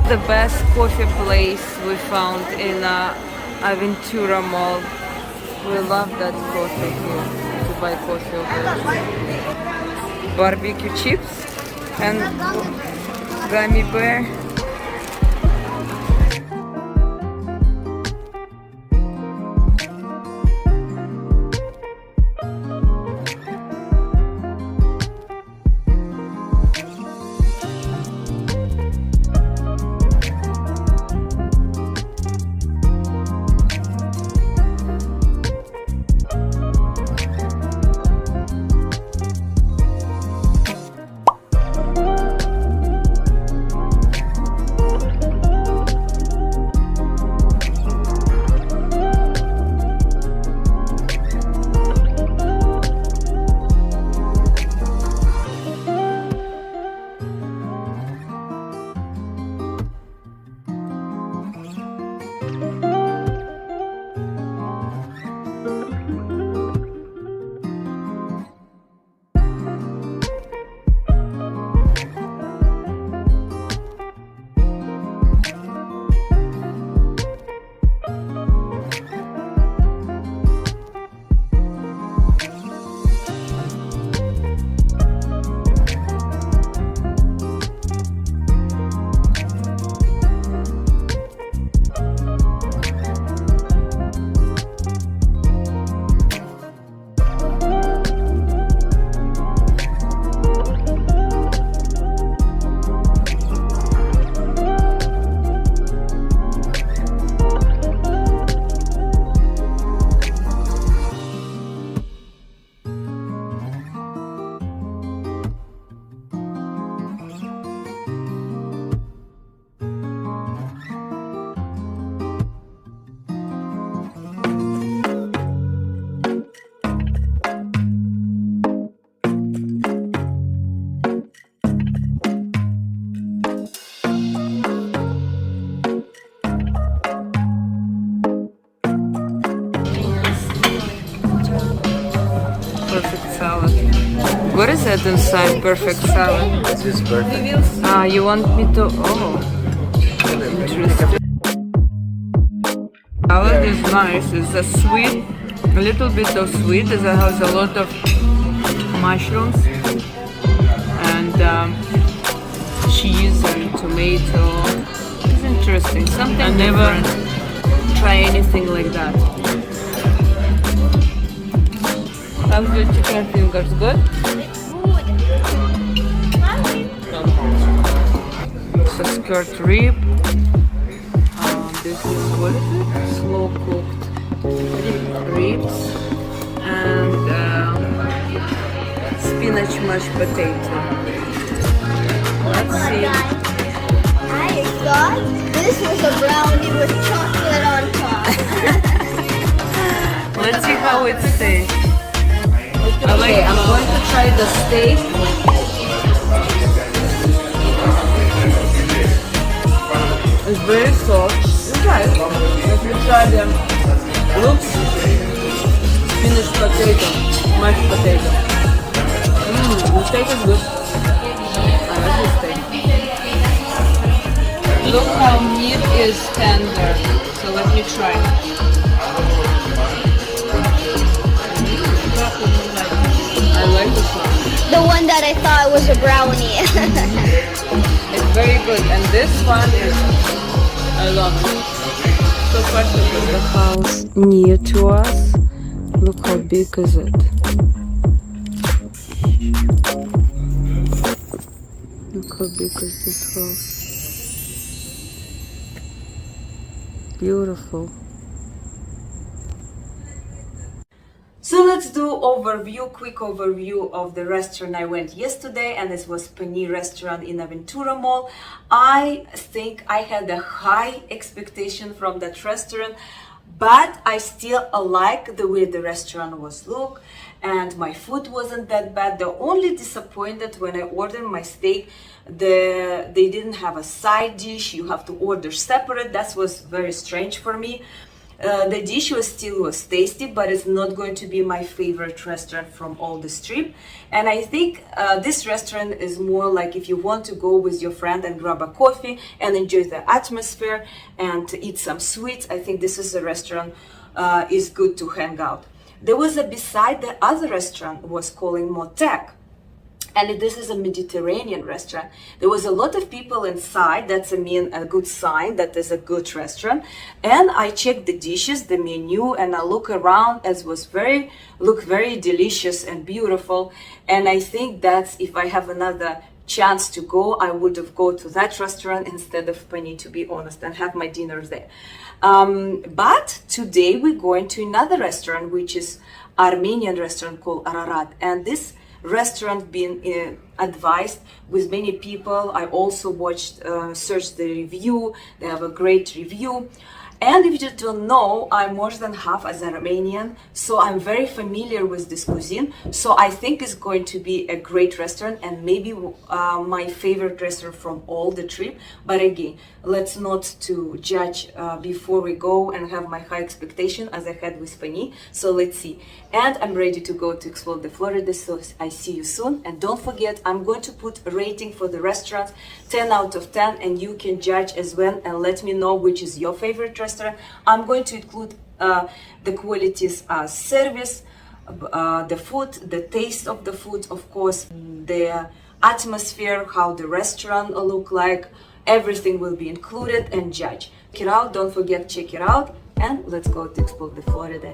The best coffee place we found in Aventura Mall. We love that coffee here, to buy coffee over there. Barbecue chips and gummy bear. Perfect salad. What is that inside perfect salad? This is perfect. Ah, you want me to... Oh, interesting. Salad is nice. It's a sweet, a little bit of sweet. It has a lot of mushrooms and cheese and tomato. It's interesting. Something I never try anything like that. How's your chicken fingers? Good? It's a skirt rib. This is, what is it? Slow cooked ribs and spinach mashed potato. Let's see. I thought this was a brownie with chocolate on top. Let's see how it tastes. Okay, I'm going to try the steak. It's very soft. Try it. Let me try them. Looks spinach potato, mashed potato. The steak is good. I like this steak. Look how meat is tender. So let me try. I like this one. The one that I thought was a brownie. It's very good, and this one is, I love it. So fresh. The house near to us. Look how big is it. Look how big is this house. Beautiful. So let's do quick overview of the restaurant I went yesterday, and this was PANI restaurant in Aventura Mall. I think I had a high expectation from that restaurant, but I still like the way the restaurant was look, and my food wasn't that bad. The only disappointed when I ordered my steak, they didn't have a side dish. You have to order separate. That was very strange for me. The dish was tasty, but it's not going to be my favorite restaurant from all the strip. And I think this restaurant is more like if you want to go with your friend and grab a coffee and enjoy the atmosphere and eat some sweets. I think this is a restaurant is good to hang out. There was a beside the other restaurant was calling Motek. And this is a Mediterranean restaurant. There was a lot of people inside. That's a good sign that there's a good restaurant. And I checked the dishes, the menu, and I look around as was look very delicious and beautiful. And I think that's if I have another chance to go, I would have go to that restaurant instead of PANI, to be honest, and have my dinner there. But today we're going to another restaurant, which is Armenian restaurant called ARARAT. And this restaurant been advised with many people. I also watched, searched the review. They have a great review. And if you don't know, I'm more than half as Armenian, so I'm very familiar with this cuisine. So I think it's going to be a great restaurant and maybe my favorite restaurant from all the trip. But again, let's not to judge before we go and have my high expectation as I had with PANI. So let's see. And I'm ready to go to explore the Florida, so I see you soon. And don't forget, I'm going to put a rating for the restaurants, 10 out of 10, and you can judge as well and let me know which is your favorite restaurant. I'm going to include the qualities as service, the food, the taste of the food, of course, the atmosphere, how the restaurant look like, everything will be included and judge. Check it out, don't forget, check it out, and let's go to explore the Florida.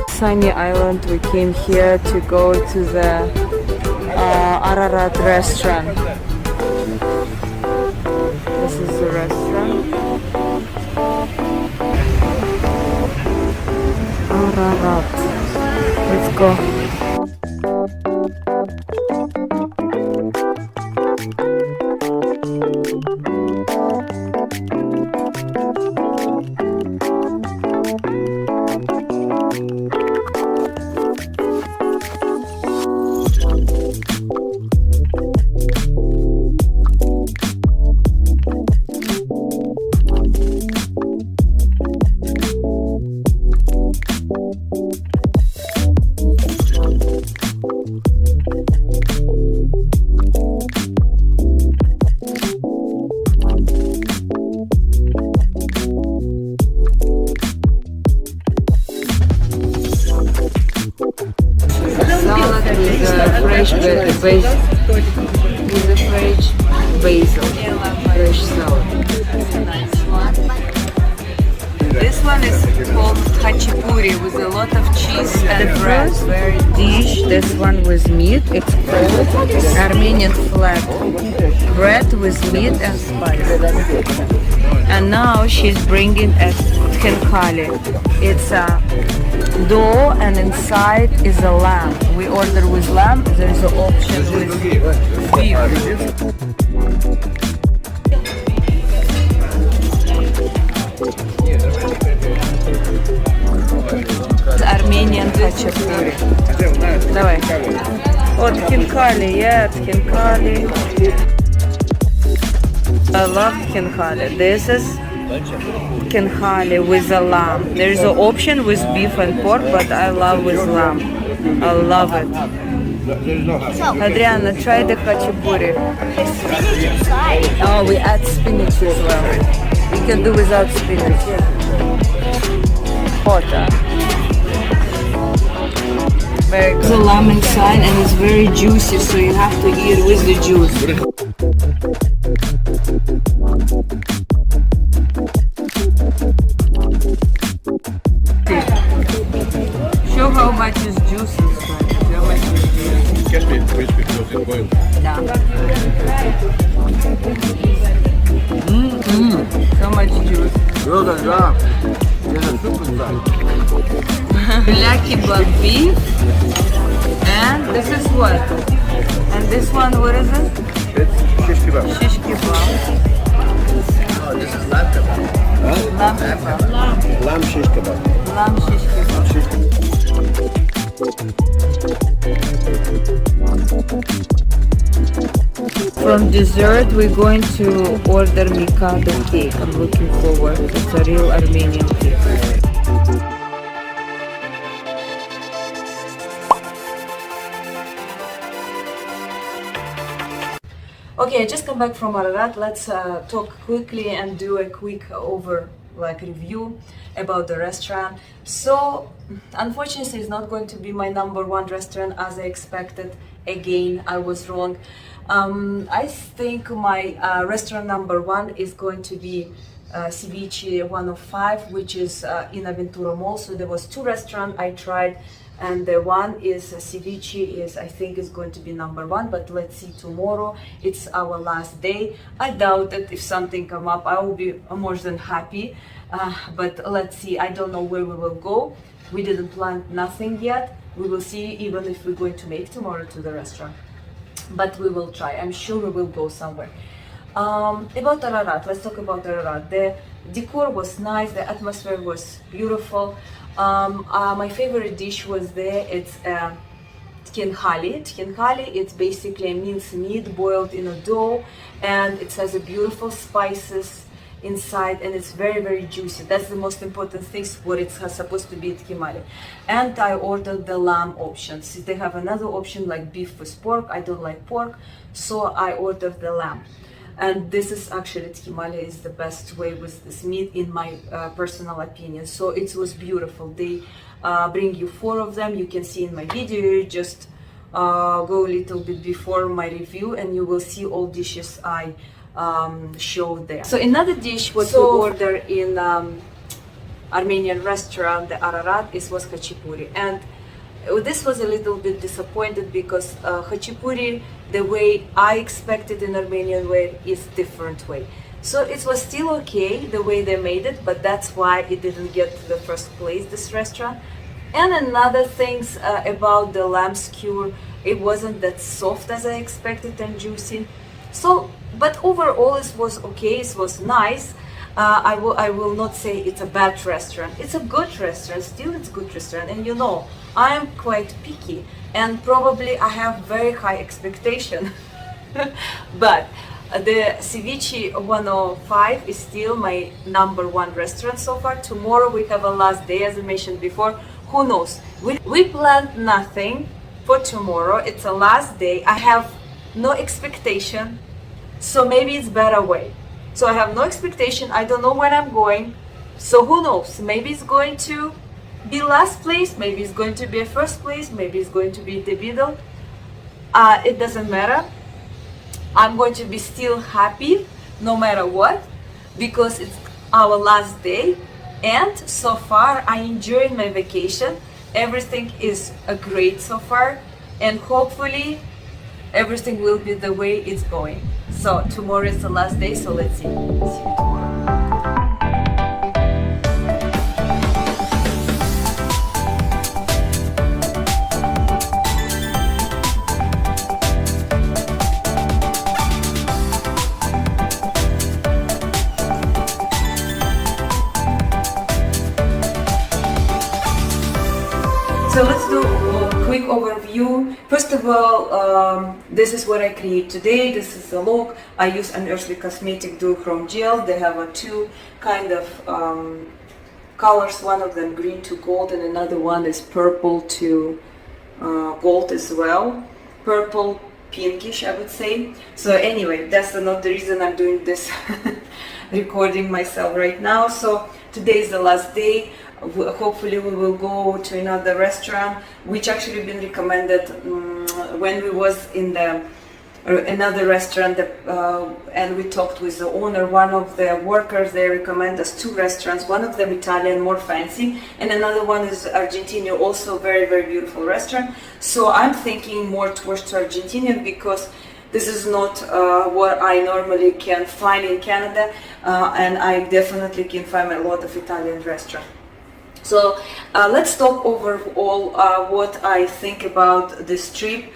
Sunny Island, we came here to go to the ARARAT restaurant. This is the restaurant. ARARAT. Let's go. With a fresh basil, fresh salad. This one is called hachapuri with a lot of cheese and bread. Very dish. This one with meat. It's called Armenian flat bread with meat and spice. And now she's bringing a tkenkali. It's a dough and inside is a lamb. We order with lamb. There is an option with beef. хачапури. Давай. От хинкали, yeah, хинкали. I love хинкали. This is хинкали with a lamb. There is an option with beef and pork, but I love with lamb. I love it. Adriana, try the khachapuri. There's spinach inside. Oh, we add spinach as well. We can do without spinach. Hot, huh? Very good. The lamb inside and it's very juicy, so you have to eat with the juice. Show how much is juice inside. How much is juice? Can be crispy because it's boiled. Yeah. So much juice. Black kebab beef. And this is what? And this one, what is it? It's shish kebab. Shish kebab. Oh, this is lamb kebab. Lamb kebab. Lamb shish kebab. Lamb shish kebab. Shish kebab. From dessert, we're going to order Mikado cake. I'm looking forward. It's a real Armenian cake. Okay, I just come back from Ararat. Let's talk quickly and do a quick review about the restaurant. So, unfortunately, it's not going to be my #1 restaurant as I expected. Again, I was wrong. I think my restaurant #1 is going to be Ceviche 105, which is in Aventura Mall. So there was 2 restaurants I tried, and the one is Ceviche I think is going to be #1, but let's see tomorrow. It's our last day. I doubt that if something come up, I will be more than happy. But let's see. I don't know where we will go. We didn't plan nothing yet. We will see even if we're going to make tomorrow to the restaurant. But we will try. I'm sure we will go somewhere. About Ararat, let's talk about Ararat. The decor was nice, the atmosphere was beautiful. My favorite dish was there. It's tkenkhali. Tkenkhali, it's basically a minced meat boiled in a dough, and it has a beautiful spices inside, and it's very, very juicy. That's the most important thing, what it's supposed to be at Kimali. And I ordered the lamb options. They have another option like beef with pork. I don't like pork, so I ordered the lamb. And this is actually Tkimali is the best way with this meat in my personal opinion. So it was beautiful. They bring you 4 of them. You can see in my video. You just go a little bit before my review, and you will see all dishes I showed there. So another dish what we ordered in Armenian restaurant, the Ararat, was khachapuri. And this was a little bit disappointed because khachapuri, the way I expected in Armenian way, is different way. So it was still okay the way they made it, but that's why it didn't get to the first place, this restaurant. And another things about the lamb skewer, it wasn't that soft as I expected and juicy. So, but overall it was okay, it was nice. I will not say it's a bad restaurant. It's a good restaurant, still it's a good restaurant. And you know, I am quite picky and probably I have very high expectation. But the Ceviche 105 is still my #1 restaurant so far. Tomorrow we have a last day, as I mentioned before. Who knows? We planned nothing for tomorrow. It's a last day. I have no expectation, so maybe it's better way. So I have no expectation. I don't know where I'm going. So who knows? Maybe it's going to be last place. Maybe it's going to be a first place. Maybe it's going to be the middle. It doesn't matter. I'm going to be still happy no matter what, because it's our last day. And so far I enjoyed my vacation. Everything is great so far, and hopefully everything will be the way it's going. So tomorrow is the last day, so let's see. See you tomorrow. So let's do a quick overview. First of all, this is what I create today. This is the look. I use an Earthly Cosmetic duochrome gel. They have two kind of colors. One of them green to gold, and another one is purple to gold as well. Purple pinkish, I would say. So anyway, that's not the reason I'm doing this recording myself right now. So today is the last day. Hopefully we will go to another restaurant, which actually been recommended when we was in the another restaurant, and we talked with the owner. One of the workers, they recommend us two restaurants, one of them Italian, more fancy, and another one is Argentinian, also very, very beautiful restaurant. So I'm thinking more towards Argentinian because this is not what I normally can find in Canada, and I definitely can find a lot of Italian restaurants. So let's talk overall what I think about this trip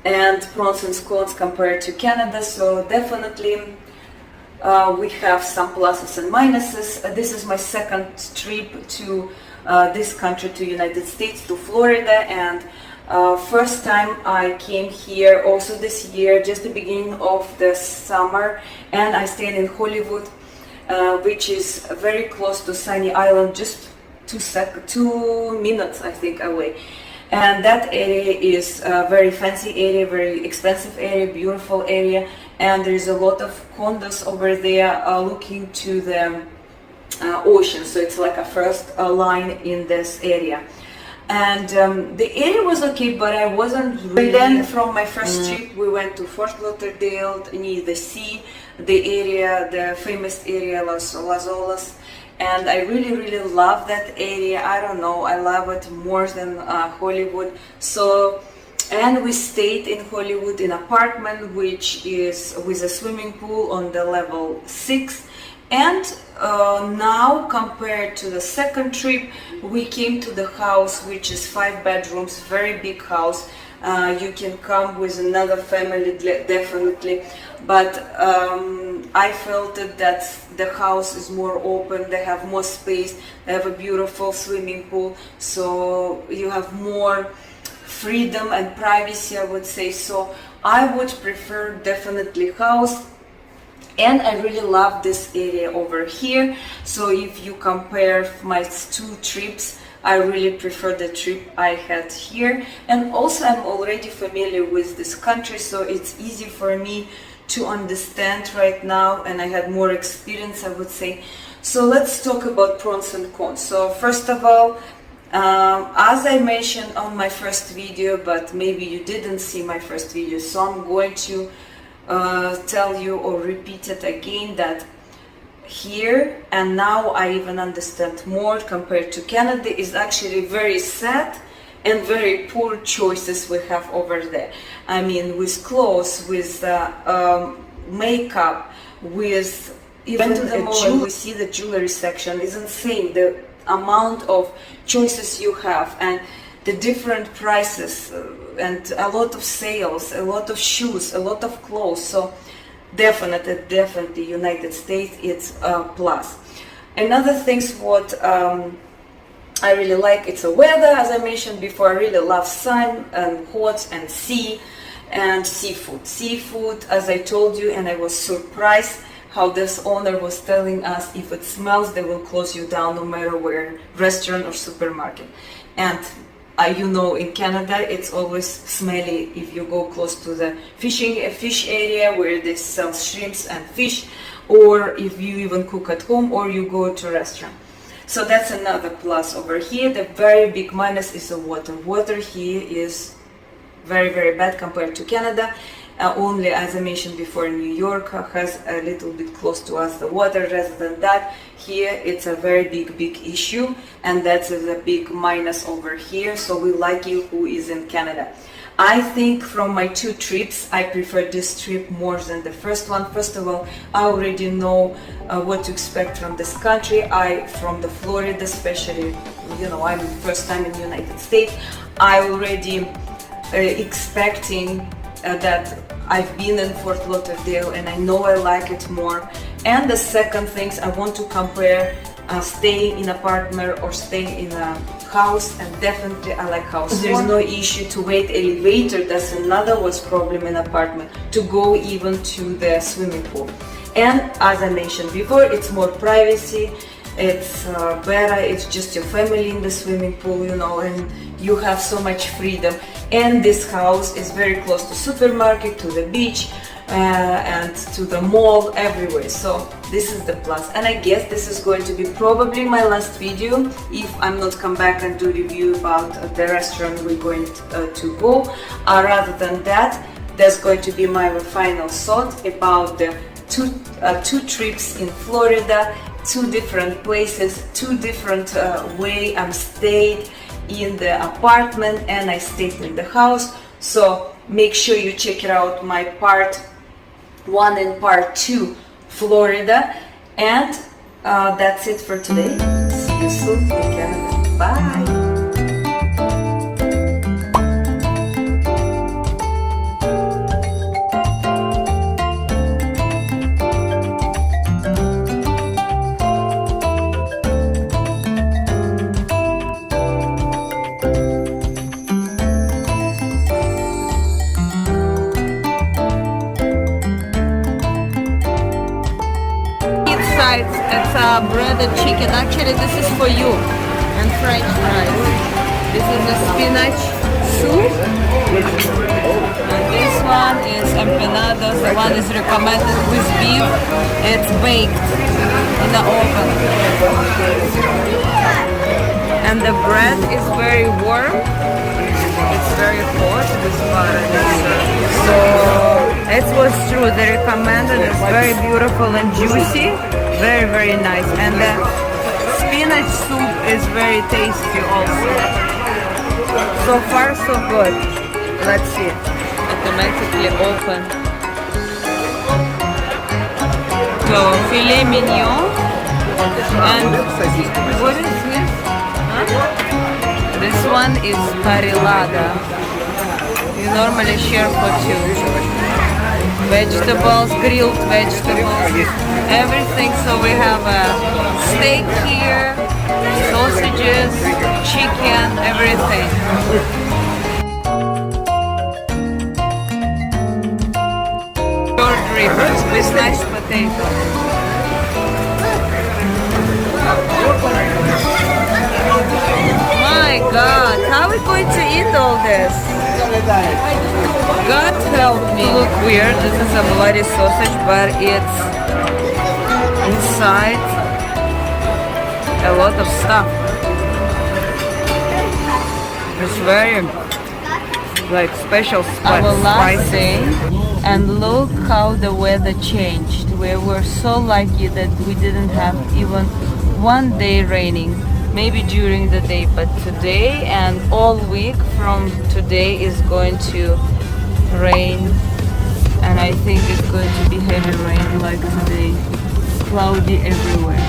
and pros and cons compared to Canada. So definitely we have some pluses and minuses. This is my second trip to this country, to United States, to Florida, and first time I came here also this year, just the beginning of the summer, and I stayed in Hollywood, which is very close to Sunny Island, just 2 minutes I think away. And that area is a very fancy area, very expensive area, beautiful area, and there is a lot of condos over there looking to the ocean, so it's like a first line in this area. And the area was okay, but I wasn't really... Then from my first trip we went to Fort Lauderdale, near the sea, the area, the famous area Las Olas. And I really, really love that area. I don't know, I love it more than Hollywood. So, and we stayed in Hollywood in an apartment which is with a swimming pool on the level 6. And now, compared to the second trip, we came to the house which is 5 bedrooms, very big house. You can come with another family definitely, but I felt that the house is more open, they have more space, they have a beautiful swimming pool, so you have more freedom and privacy, I would say. So I would prefer definitely house. And I really love this area over here. So if you compare my 2 trips, I really prefer the trip I had here. And also I'm already familiar with this country, so it's easy for me to understand right now, and I had more experience, I would say. So let's talk about pros and cons. So first of all, as I mentioned on my first video, but maybe you didn't see my first video, so I'm going to tell you or repeat it again, that here and now I even understand more compared to Canada is actually very sad and very poor choices we have over there. I mean, with clothes, with makeup, with even to the mall, we see the jewelry section is insane. The amount of choices you have and the different prices and a lot of sales, a lot of shoes, a lot of clothes. So definitely United States, it's a plus. Another things what I really like, it's the weather. As I mentioned before, I really love sun and hot and sea and seafood, as I told you, and I was surprised how this owner was telling us if it smells they will close you down no matter where, restaurant or supermarket. And you know, in Canada it's always smelly if you go close to the fish area where they sell shrimps and fish, or if you even cook at home or you go to a restaurant. So that's another plus over here. The very big minus is the water. Water here is very, very bad compared to Canada. Only, as I mentioned before, New York has a little bit close to us the water. Rather than that, here it's a very big issue, and that's a big minus over here. So we like you who is in Canada. I think from my 2 trips, I prefer this trip more than the first one. First of all, I already know what to expect from this country. From the Florida especially, you know, I'm first time in the United States. I already expecting that I've been in Fort Lauderdale and I know I like it more. And the second thing, I want to compare staying in apartment or staying in a house, and definitely I like house. There's no issue to wait elevator. That's another was problem in apartment, to go even to the swimming pool. And as I mentioned before, it's more privacy. It's better. It's just your family in the swimming pool, you know, and you have so much freedom. And this house is very close to supermarket, to the beach, and to the mall, everywhere. So this is the plus. And I guess this is going to be probably my last video if I'm not come back and do review about the restaurant we're going to go. Rather than that, there's going to be my final thought about the two trips in Florida, 2 different places, 2 different way I'm stayed in the apartment and I stayed in the house. So make sure you check it out, my part 1 and part 2 Florida. And that's it for today. See you soon. Take care. Bye. It's breaded chicken. Actually, this is for you. And French fries. This is the spinach soup. And this one is empanadas. The one is recommended with beef. It's baked in the oven. And the bread is very warm. It's very hot with butter. So it was true. They recommended. It's very beautiful and juicy. Very, very nice. And the spinach soup is very tasty also. So far, so good. Let's see. Automatically open. So, filet mignon. And what is this? Huh? This one is parilada. You normally share for 2. Vegetables, grilled vegetables, everything. So we have a steak here, sausages, chicken, everything. Short ribs with nice potato. My God, how are we going to eat all this? God help me. Look weird. This is a bloody sausage, but it's inside a lot of stuff. It's very like special spicy. And look how the weather changed. We were so lucky that we didn't have even one day raining. Maybe during the day, but today and all week from today is going to rain, and I think it's going to be heavy rain like today, cloudy everywhere.